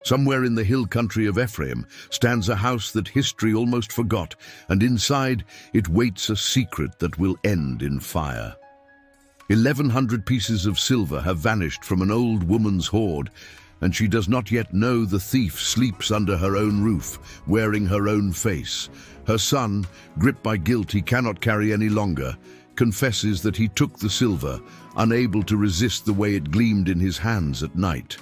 Somewhere in the hill country of Ephraim stands a house that history almost forgot, and inside it waits a secret that will end in fire. 1,100 pieces of silver have vanished from an old woman's hoard, and she does not yet know the thief sleeps under her own roof, wearing her own face. Her son, gripped by guilt he cannot carry any longer, confesses that he took the silver, unable to resist the way it gleamed in his hands at night.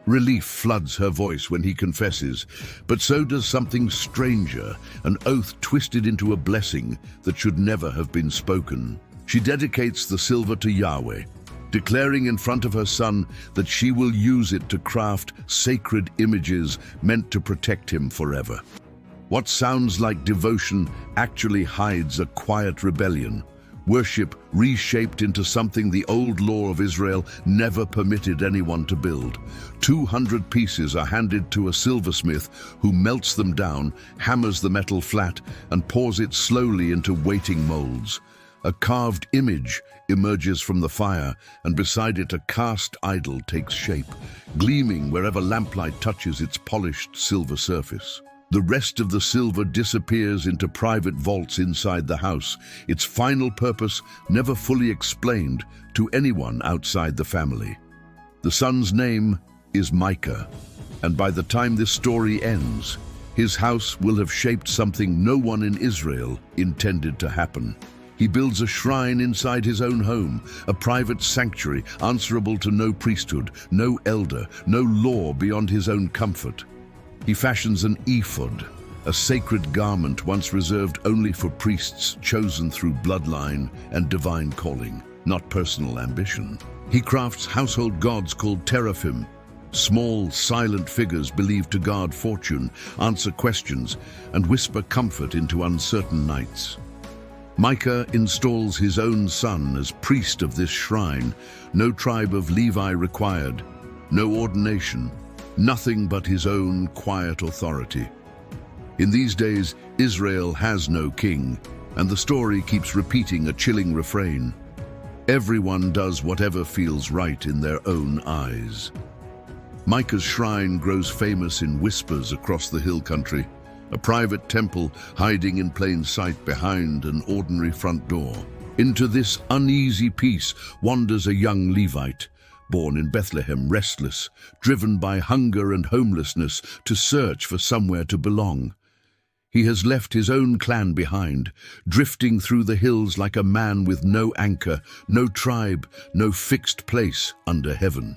Relief floods her voice when he confesses, but so does something stranger, an oath twisted into a blessing that should never have been spoken. She dedicates the silver to Yahweh, declaring in front of her son that she will use it to craft sacred images meant to protect him forever. What sounds like devotion actually hides a quiet rebellion, worship reshaped into something the old law of Israel never permitted anyone to build. 200 pieces are handed to a silversmith who melts them down, hammers the metal flat, and pours it slowly into waiting molds. A carved image emerges from the fire, and beside it a cast idol takes shape, gleaming wherever lamplight touches its polished silver surface. The rest of the silver disappears into private vaults inside the house, its final purpose never fully explained to anyone outside the family. The son's name is Micah, and by the time this story ends, his house will have shaped something no one in Israel intended to happen. He builds a shrine inside his own home, a private sanctuary answerable to no priesthood, no elder, no law beyond his own comfort. He fashions an ephod, a sacred garment once reserved only for priests chosen through bloodline and divine calling, not personal ambition. He crafts household gods called teraphim, small, silent figures believed to guard fortune, answer questions, and whisper comfort into uncertain nights. Micah installs his own son as priest of this shrine, no tribe of Levi required, no ordination, nothing but his own quiet authority. In these days, Israel has no king, and the story keeps repeating a chilling refrain. Everyone does whatever feels right in their own eyes. Micah's shrine grows famous in whispers across the hill country, a private temple hiding in plain sight behind an ordinary front door. Into this uneasy peace wanders a young Levite, born in Bethlehem, restless, driven by hunger and homelessness to search for somewhere to belong. He has left his own clan behind, drifting through the hills like a man with no anchor, no tribe, no fixed place under heaven.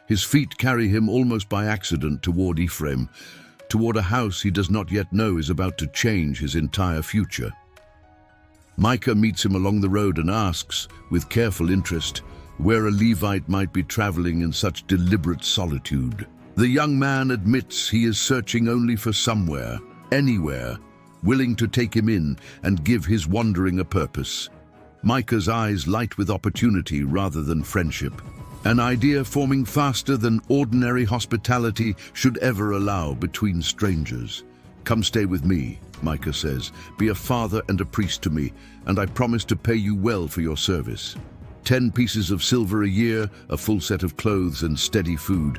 His feet carry him almost by accident toward Ephraim, toward a house he does not yet know is about to change his entire future. Micah meets him along the road and asks, with careful interest, where a Levite might be traveling in such deliberate solitude. The young man admits he is searching only for somewhere, anywhere, willing to take him in and give his wandering a purpose. Micah's eyes light with opportunity rather than friendship, an idea forming faster than ordinary hospitality should ever allow between strangers. "Come stay with me," Micah says. "Be a father and a priest to me, and I promise to pay you well for your service. 10 pieces of silver a year, a full set of clothes and steady food,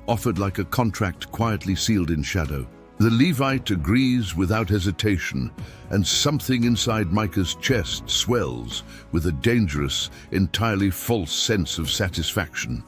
offered like a contract quietly sealed in shadow." The Levite agrees without hesitation, and something inside Micah's chest swells with a dangerous, entirely false sense of satisfaction.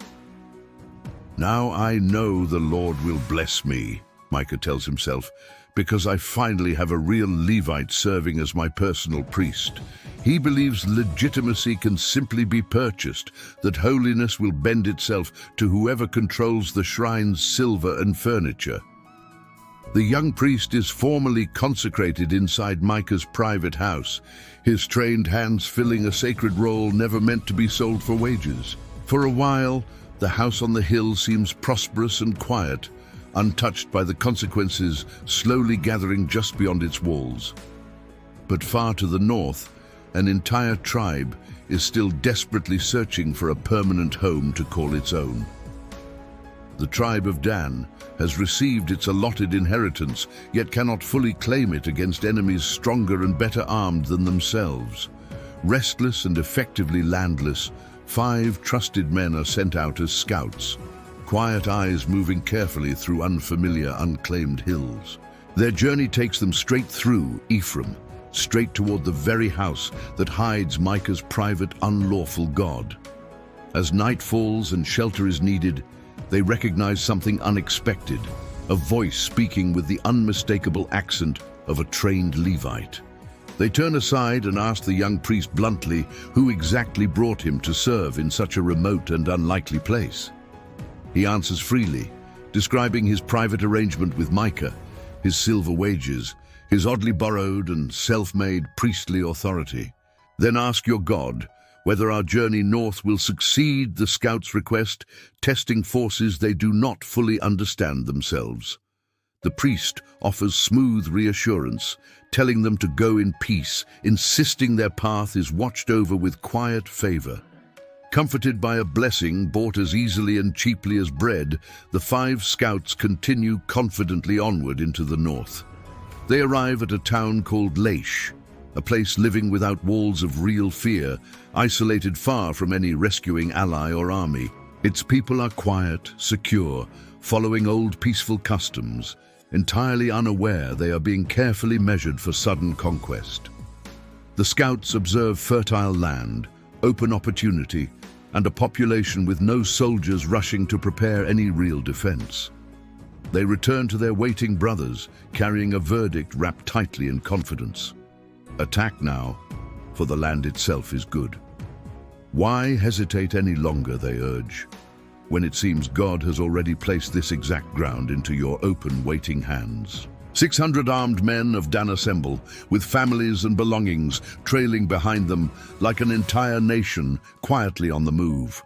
"Now I know the Lord will bless me," Micah tells himself, "because I finally have a real Levite serving as my personal priest." He believes legitimacy can simply be purchased, that holiness will bend itself to whoever controls the shrine's silver and furniture. The young priest is formally consecrated inside Micah's private house, his trained hands filling a sacred role never meant to be sold for wages. For a while, the house on the hill seems prosperous and quiet, untouched by the consequences slowly gathering just beyond its walls. But far to the north, an entire tribe is still desperately searching for a permanent home to call its own. The tribe of Dan has received its allotted inheritance, yet cannot fully claim it against enemies stronger and better armed than themselves. Restless and effectively landless, 5 trusted men are sent out as scouts. quiet eyes moving carefully through unfamiliar, unclaimed hills. Their journey takes them straight through Ephraim, straight toward the very house that hides Micah's private, unlawful god. As night falls and shelter is needed, they recognize something unexpected, a voice speaking with the unmistakable accent of a trained Levite. They turn aside and ask the young priest bluntly who exactly brought him to serve in such a remote and unlikely place. He answers freely, describing his private arrangement with Micah, his silver wages, his oddly borrowed and self-made priestly authority. Then ask your God whether our journey north will succeed the scouts' request, testing forces they do not fully understand themselves. The priest offers smooth reassurance, telling them to go in peace, insisting their path is watched over with quiet favor. Comforted by a blessing bought as easily and cheaply as bread, the 5 scouts continue confidently onward into the north. They arrive at a town called Laish, a place living without walls of real fear, isolated far from any rescuing ally or army. Its people are quiet, secure, following old peaceful customs, entirely unaware they are being carefully measured for sudden conquest. The scouts observe fertile land, open opportunity, and a population with no soldiers rushing to prepare any real defense. They return to their waiting brothers, carrying a verdict wrapped tightly in confidence. Attack now, for the land itself is good. Why hesitate any longer, they urge, when it seems God has already placed this exact ground into your open, waiting hands. 600 armed men of Dan assemble, with families and belongings trailing behind them like an entire nation quietly on the move.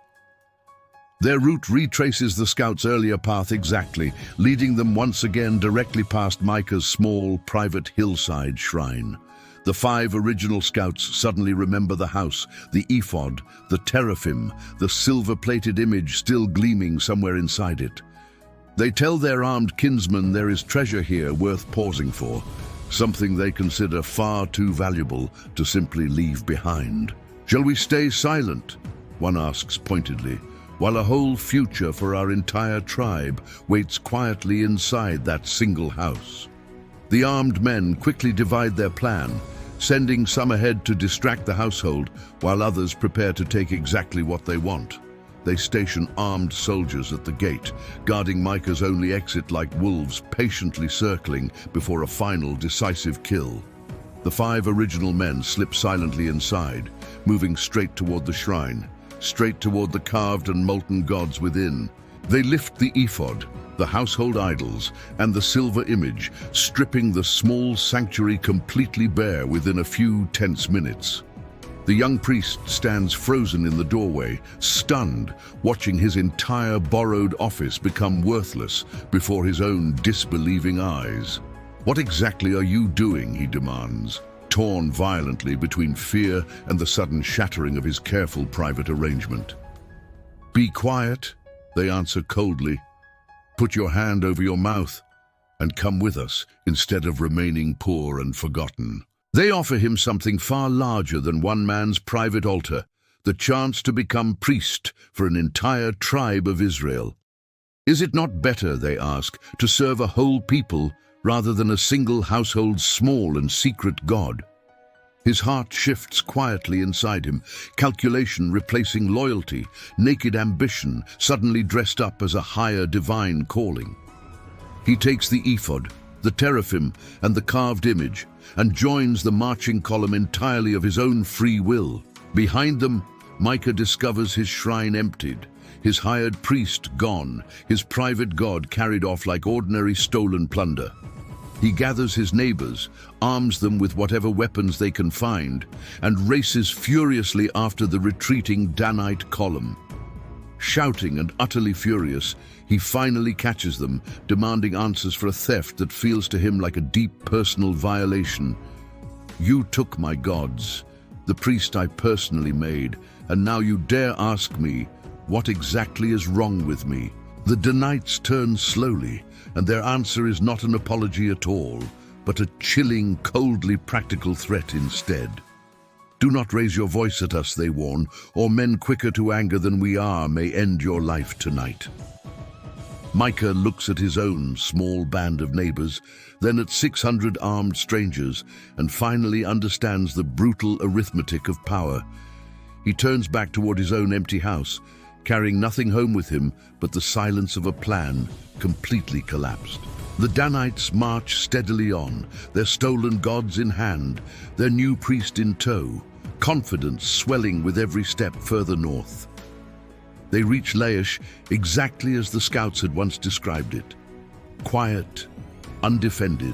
Their route retraces the scouts' earlier path exactly, leading them once again directly past Micah's small, private hillside shrine. The 5 original scouts suddenly remember the house, the ephod, the teraphim, the silver-plated image still gleaming somewhere inside it. They tell their armed kinsmen there is treasure here worth pausing for, something they consider far too valuable to simply leave behind. Shall we stay silent? One asks pointedly, while a whole future for our entire tribe waits quietly inside that single house. The armed men quickly divide their plan, sending some ahead to distract the household, while others prepare to take exactly what they want. They station armed soldiers at the gate, guarding Micah's only exit like wolves patiently circling before a final decisive kill. The 5 original men slip silently inside, moving straight toward the shrine, straight toward the carved and molten gods within. They lift the ephod, the household idols, and the silver image, stripping the small sanctuary completely bare within a few tense minutes. The young priest stands frozen in the doorway, stunned, watching his entire borrowed office become worthless before his own disbelieving eyes. What exactly are you doing, he demands, torn violently between fear and the sudden shattering of his careful private arrangement. Be quiet, they answer coldly. Put your hand over your mouth and come with us instead of remaining poor and forgotten. They offer him something far larger than one man's private altar, the chance to become priest for an entire tribe of Israel. Is it not better, they ask, to serve a whole people rather than a single household's small and secret god? His heart shifts quietly inside him, calculation replacing loyalty, naked ambition suddenly dressed up as a higher divine calling. He takes the ephod, the teraphim, and the carved image, and joins the marching column entirely of his own free will. Behind them, Micah discovers his shrine emptied, his hired priest gone, his private god carried off like ordinary stolen plunder. He gathers his neighbors, arms them with whatever weapons they can find, and races furiously after the retreating Danite column. Shouting and utterly furious, he finally catches them, demanding answers for a theft that feels to him like a deep personal violation. You took my gods, the priest I personally made, and now you dare ask me, what exactly is wrong with me? The Danites turn slowly, and their answer is not an apology at all, but a chilling, coldly practical threat instead. Do not raise your voice at us, they warn, or men quicker to anger than we are may end your life tonight. Micah looks at his own small band of neighbors, then at 600 armed strangers, and finally understands the brutal arithmetic of power. He turns back toward his own empty house, carrying nothing home with him but the silence of a plan completely collapsed. The Danites march steadily on, their stolen gods in hand, their new priest in tow, confidence swelling with every step further north. They reach Laish exactly as the scouts had once described it. Quiet, undefended,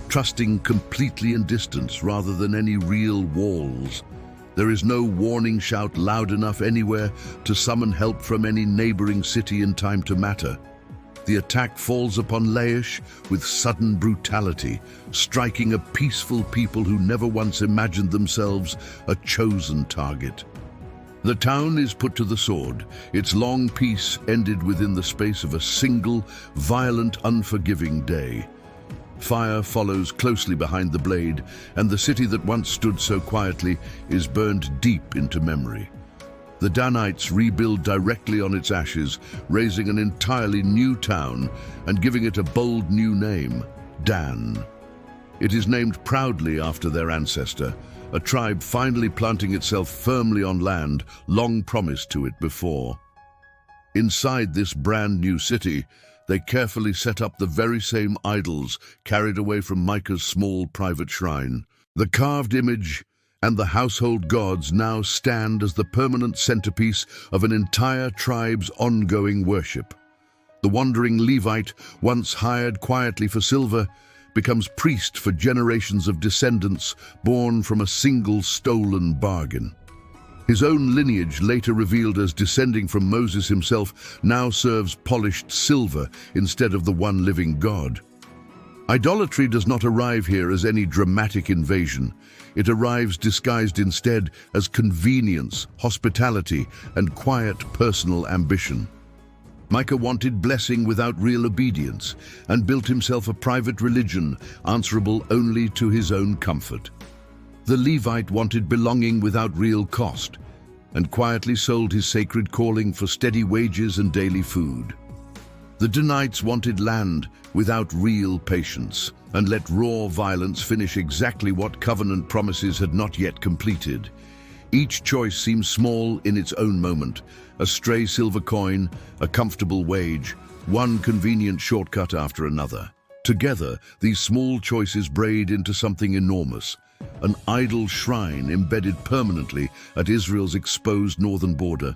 trusting completely in distance rather than any real walls. There is no warning shout loud enough anywhere to summon help from any neighboring city in time to matter. The attack falls upon Laish with sudden brutality, striking a peaceful people who never once imagined themselves a chosen target. The town is put to the sword, its long peace ended within the space of a single, violent, unforgiving day. Fire follows closely behind the blade, and the city that once stood so quietly is burned deep into memory. The Danites rebuild directly on its ashes, raising an entirely new town and giving it a bold new name, Dan. It is named proudly after their ancestor, a tribe finally planting itself firmly on land long promised to it before. Inside this brand new city, they carefully set up the very same idols carried away from Micah's small private shrine. The carved image and the household gods now stand as the permanent centerpiece of an entire tribe's ongoing worship. The wandering Levite, once hired quietly for silver, becomes priest for generations of descendants born from a single stolen bargain. His own lineage, later revealed as descending from Moses himself, now serves polished silver instead of the one living God. Idolatry does not arrive here as any dramatic invasion. It arrives disguised instead as convenience, hospitality, and quiet personal ambition. Micah wanted blessing without real obedience and built himself a private religion answerable only to his own comfort. The Levite wanted belonging without real cost and quietly sold his sacred calling for steady wages and daily food. The Danites wanted land without real patience and let raw violence finish exactly what covenant promises had not yet completed. Each choice seems small in its own moment: a stray silver coin, a comfortable wage, one convenient shortcut after another. Together, these small choices braid into something enormous: an idol shrine embedded permanently at Israel's exposed northern border.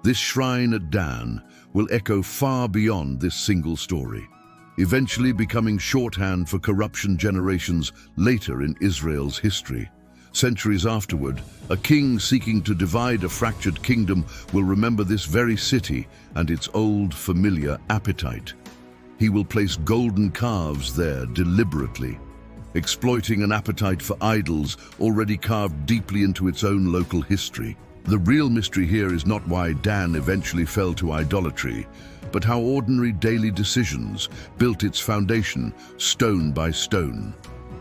This shrine at Dan will echo far beyond this single story, eventually becoming shorthand for corruption generations later in Israel's history. Centuries afterward, a king seeking to divide a fractured kingdom will remember this very city and its old, familiar appetite. He will place golden calves there deliberately, exploiting an appetite for idols already carved deeply into its own local history. The real mystery here is not why Dan eventually fell to idolatry, but how ordinary daily decisions built its foundation stone by stone.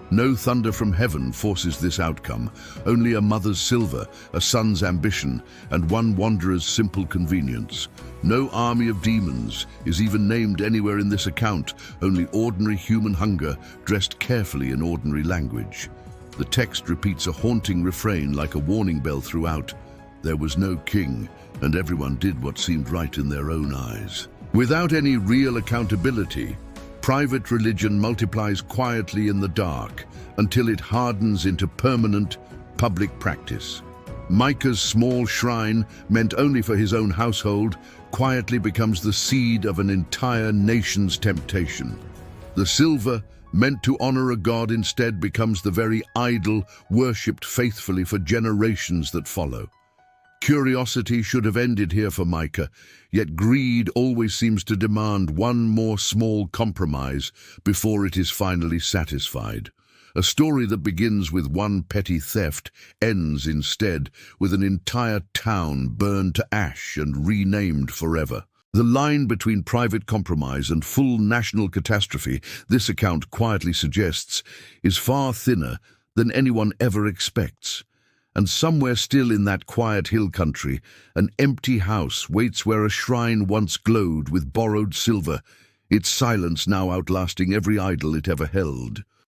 No thunder from heaven forces this outcome, only a mother's silver, a son's ambition, and one wanderer's simple convenience. No army of demons is even named anywhere in this account, only ordinary human hunger dressed carefully in ordinary language. The text repeats a haunting refrain like a warning bell throughout: there was no king, and everyone did what seemed right in their own eyes. Without any real accountability, private religion multiplies quietly in the dark until it hardens into permanent public practice. Micah's small shrine, meant only for his own household, quietly becomes the seed of an entire nation's temptation. The silver, meant to honor a god, instead becomes the very idol worshipped faithfully for generations that follow. Curiosity should have ended here for Micah, yet greed always seems to demand one more small compromise before it is finally satisfied. A story that begins with one petty theft ends instead with an entire town burned to ash and renamed forever. The line between private compromise and full national catastrophe, this account quietly suggests, is far thinner than anyone ever expects. And somewhere still in that quiet hill country, an empty house waits where a shrine once glowed with borrowed silver, its silence now outlasting every idol it ever held.